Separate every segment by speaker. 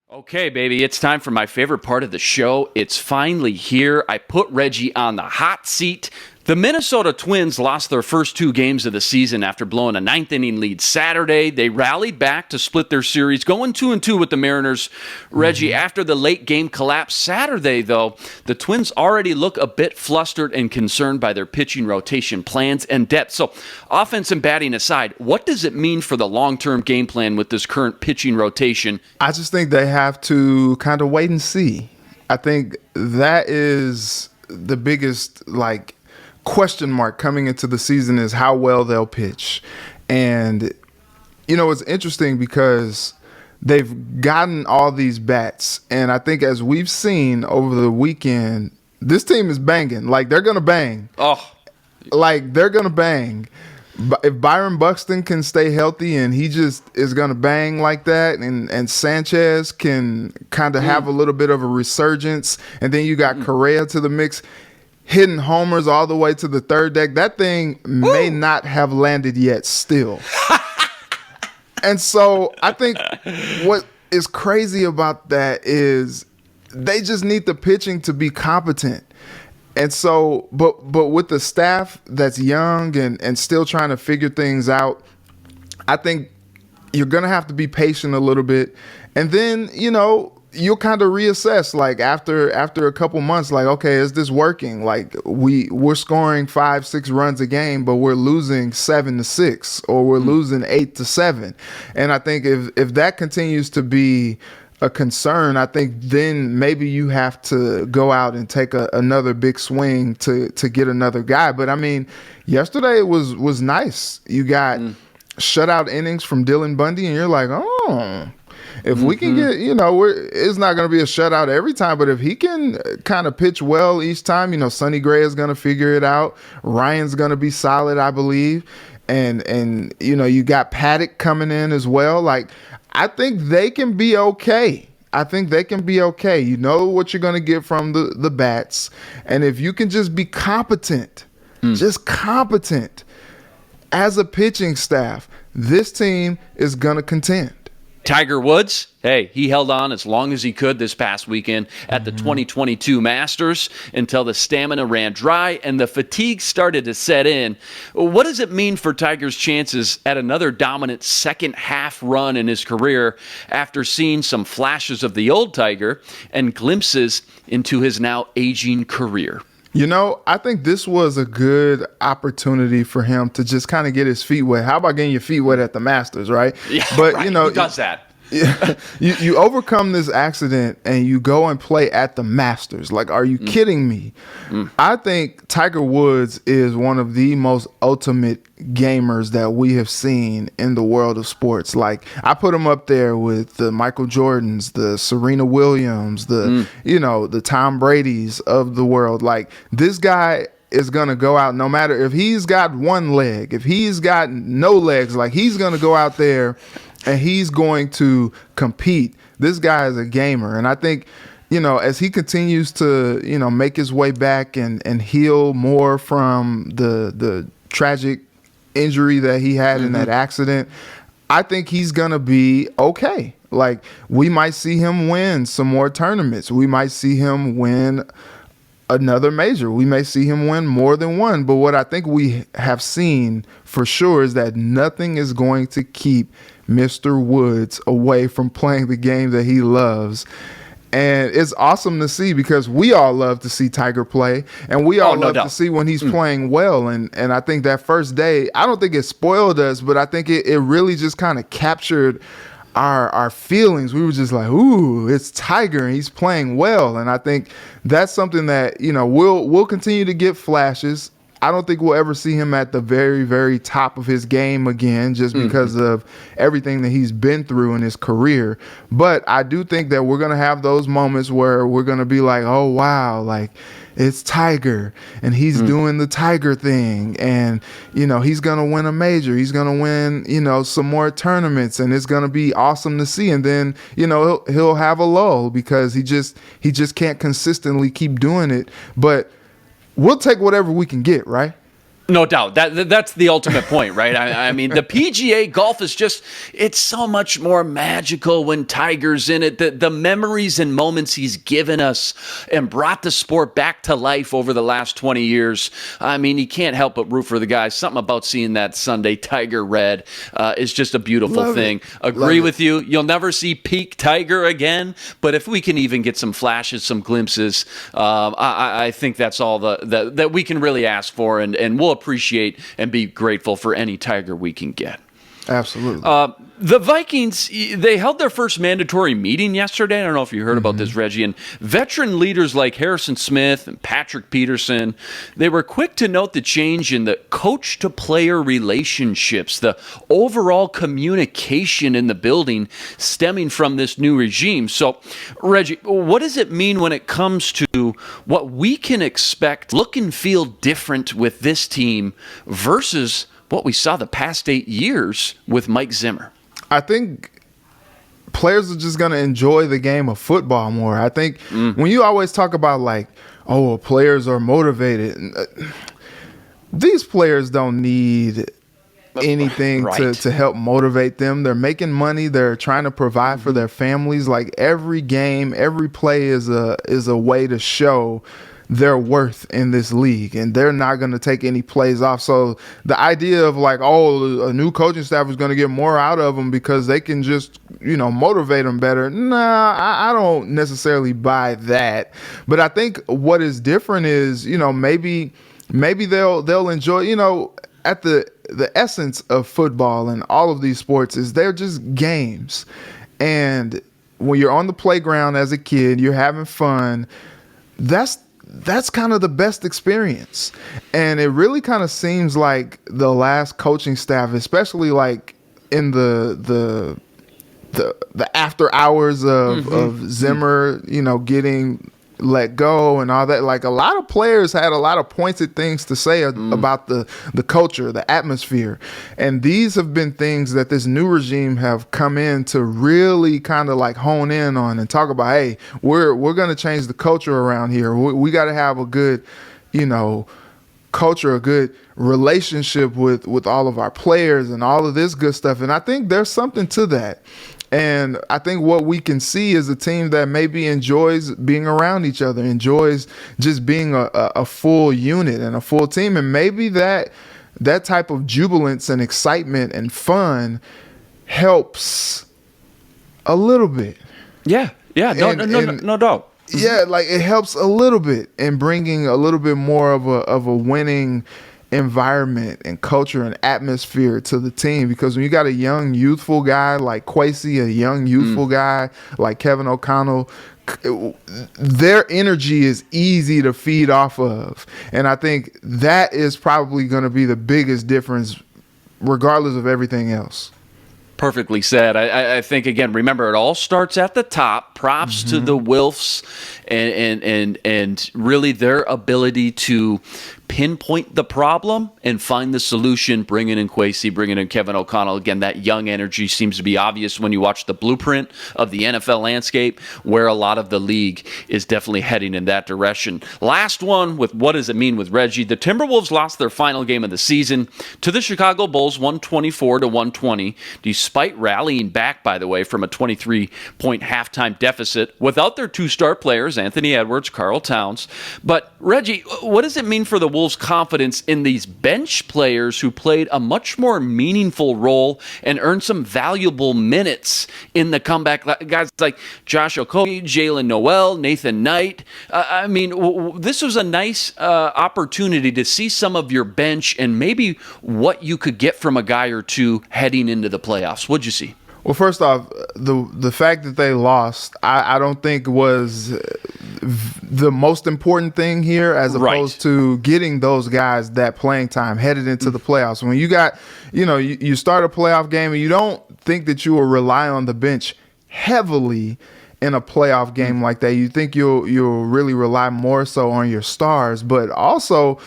Speaker 1: Okay, baby, it's time for my favorite part of the show. It's finally here. I put Reggie on the hot seat. The Minnesota Twins lost their first two games of the season after blowing a ninth-inning lead Saturday. They rallied back to split their series, going 2-2 with the Mariners. Reggie, after the late-game collapse Saturday, though, the Twins already look a bit flustered and concerned by their pitching rotation plans and depth. So, offense and batting aside, what does it mean for the long-term game plan with this current pitching rotation?
Speaker 2: I just think they have to kind of wait and see. I think that is the biggest, question mark coming into the season is how well they'll pitch. And, it's interesting because they've gotten all these bats. And I think as we've seen over the weekend, this team is banging. They're going to bang.
Speaker 1: Oh.
Speaker 2: They're going to bang. If Byron Buxton can stay healthy and he just is going to bang like that, and Sanchez can kind of have a little bit of a resurgence, and then you got Correa to the mix, hitting homers all the way to the third deck, that thing may not have landed yet still. And so I think what is crazy about that is they just need the pitching to be competent. And so, but with the staff that's young and still trying to figure things out, I think you're going to have to be patient a little bit. And then, you'll kind of reassess after a couple months, okay, is this working? We're scoring 5-6 runs a game, but we're losing 7-6 or we're losing 8-7. And I think if that continues to be a concern, I think then maybe you have to go out and take another big swing to get another guy. But I mean, yesterday was nice. You got shutout innings from Dylan Bundy, and you're like, oh, if we can get, it's not going to be a shutout every time, but if he can kind of pitch well each time, Sonny Gray is going to figure it out. Ryan's going to be solid, I believe. And you got Paddock coming in as well. I think they can be okay. You know what you're going to get from the bats. And if you can just be competent, as a pitching staff, this team is going to contend.
Speaker 1: Tiger Woods, hey, he held on as long as he could this past weekend at the 2022 Masters until the stamina ran dry and the fatigue started to set in. What does it mean for Tiger's chances at another dominant second half run in his career after seeing some flashes of the old Tiger and glimpses into his now aging career?
Speaker 2: I think this was a good opportunity for him to just kind of get his feet wet. How about getting your feet wet at the Masters, right?
Speaker 1: Yeah,
Speaker 2: but
Speaker 1: right. Who does that?
Speaker 2: You overcome this accident and you go and play at the Masters. Are you kidding me? I think Tiger Woods is one of the most ultimate gamers that we have seen in the world of sports. I put him up there with the Michael Jordans, the Serena Williams, the Tom Brady's of the world. This guy is going to go out no matter if he's got one leg, if he's got no legs, he's going to go out there and he's going to compete. This guy is a gamer. And I think, as he continues to, make his way back and heal more from the tragic injury that he had in that accident, I think he's going to be okay. We might see him win some more tournaments. We might see him win another major. We may see him win more than one. But what I think we have seen for sure is that nothing is going to keep Mr. Woods away from playing the game that he loves. And it's awesome to see because we all love to see Tiger play, and we all love to see when he's playing well. And I think that first day, I don't think it spoiled us, but I think it really just kind of captured our feelings. We were just like, ooh, it's Tiger and he's playing well. And I think that's something that, we'll continue to get flashes. I don't think we'll ever see him at the very, very top of his game again just because of everything that he's been through in his career. But I do think that we're going to have those moments where we're going to be like, oh, wow, it's Tiger and he's doing the Tiger thing. And, he's going to win a major. He's going to win, some more tournaments, and it's going to be awesome to see. And then, he'll have a lull because he just can't consistently keep doing it. But we'll take whatever we can get, right?
Speaker 1: No doubt. That's the ultimate point, right? I mean, the PGA golf is just, it's so much more magical when Tiger's in it. The memories and moments he's given us and brought the sport back to life over the last 20 years. I mean, you can't help but root for the guy. Something about seeing that Sunday Tiger red is just a beautiful thing. Agree with you. You'll never see peak Tiger again, but if we can even get some flashes, some glimpses, I think that's all that we can really ask for, and we'll appreciate and be grateful for any Tiger we can get.
Speaker 2: Absolutely.
Speaker 1: The Vikings, they held their first mandatory meeting yesterday. I don't know if you heard about this, Reggie. And veteran leaders like Harrison Smith and Patrick Peterson, they were quick to note the change in the coach-to-player relationships, the overall communication in the building stemming from this new regime. So, Reggie, what does it mean when it comes to what we can expect look and feel different with this team versus what we saw the past 8 years with Mike Zimmer?
Speaker 2: I think players are just going to enjoy the game of football more. I think when you always talk about like, oh, players are motivated, these players don't need anything to help motivate them. They're making money. They're trying to provide for their families. Like every game, every play is a way to show their worth in this league, and they're not going to take any plays off. So the idea of like, oh, a new coaching staff is going to get more out of them because they can just, motivate them better. Nah, I don't necessarily buy that. But I think what is different is, maybe they'll enjoy, at the essence of football and all of these sports is they're just games. And when you're on the playground as a kid, you're having fun. That's kind of the best experience. And it really kind of seems like the last coaching staff, especially like in the after hours of Zimmer, getting let go and all that, like a lot of players had a lot of pointed things to say about the culture, the atmosphere. And these have been things that this new regime have come in to really kind of like hone in on and talk about, hey, we're going to change the culture around here. We got to have a good, culture, a good relationship with all of our players and all of this good stuff. And I think there's something to that. And I think what we can see is a team that maybe enjoys being around each other, enjoys just being a full unit and a full team. And maybe that type of jubilance and excitement and fun helps a little bit.
Speaker 1: Yeah. No doubt.
Speaker 2: Yeah, like it helps a little bit in bringing a little bit more of a winning environment and culture and atmosphere to the team, because when you got a young youthful guy like Kwesi, a young youthful guy like Kevin O'Connell, their energy is easy to feed off of. And I think that is probably going to be the biggest difference regardless of everything else.
Speaker 1: Perfectly said. I think, again, remember, it all starts at the top. Props to the Wilfs and really their ability to pinpoint the problem and find the solution, bringing in Kwesi, bringing in Kevin O'Connell. Again, that young energy seems to be obvious when you watch the blueprint of the NFL landscape, where a lot of the league is definitely heading in that direction. Last one with what does it mean with Reggie. The Timberwolves lost their final game of the season to the Chicago Bulls, 124-120, despite rallying back, by the way, from a 23-point halftime deficit without their two star players, Anthony Edwards, Karl Towns. But, Reggie, what does it mean for the Wolves' confidence in these bench players who played a much more meaningful role and earned some valuable minutes in the comeback? Guys like Josh Okogie, Jalen Noel, Nathan Knight. This was a nice opportunity to see some of your bench and maybe what you could get from a guy or two heading into the playoffs. What'd you see? Well,
Speaker 2: first off, the fact that they lost, I don't think was the most important thing here, as opposed to getting those guys that playing time headed into the playoffs. When you got, you start a playoff game and you don't think that you will rely on the bench heavily in a playoff game like that. You think you'll really rely more so on your stars. But also,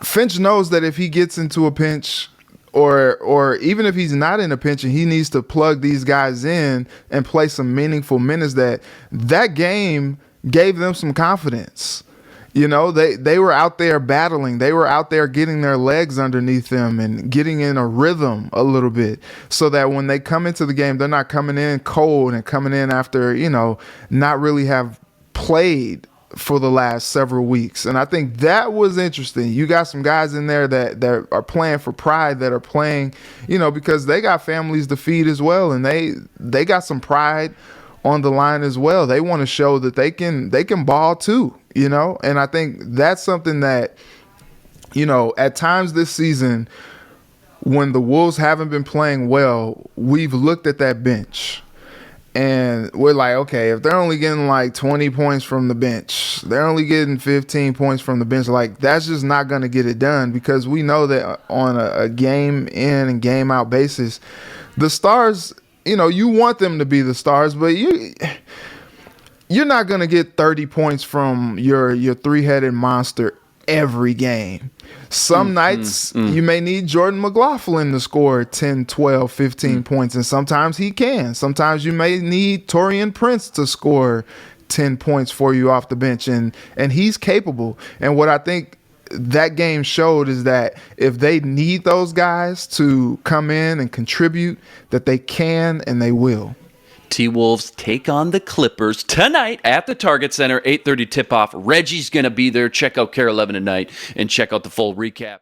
Speaker 2: Finch knows that if he gets into a pinch, or even if he's not in a pinch and he needs to plug these guys in and play some meaningful minutes, that game gave them some confidence. You know, they were out there battling. They were out there getting their legs underneath them and getting in a rhythm a little bit so that when they come into the game, they're not coming in cold and coming in after, not really have played for the last several weeks. And I think that was interesting. You got some guys in there that are playing for pride, that are playing, because they got families to feed as well. And they got some pride on the line as well. They want to show that they can ball too, and I think that's something that, at times this season when the Wolves haven't been playing well, we've looked at that bench and we're like, okay, if they're only getting like 20 points from the bench, they're only getting 15 points from the bench, like that's just not going to get it done, because we know that on a game in and game out basis, the stars, you want them to be the stars, but you're not going to get 30 points from your three-headed monster every game. Some nights you may need Jordan McLaughlin to score 10, 12, 15 points, and sometimes he can. Sometimes you may need Taurean Prince to score 10 points for you off the bench, and he's capable. And what I think that game showed is that if they need those guys to come in and contribute, that they can and they will.
Speaker 1: T-Wolves take on the Clippers tonight at the Target Center, 8:30 tip-off. Reggie's going to be there. Check out Care 11 tonight and check out the full recap.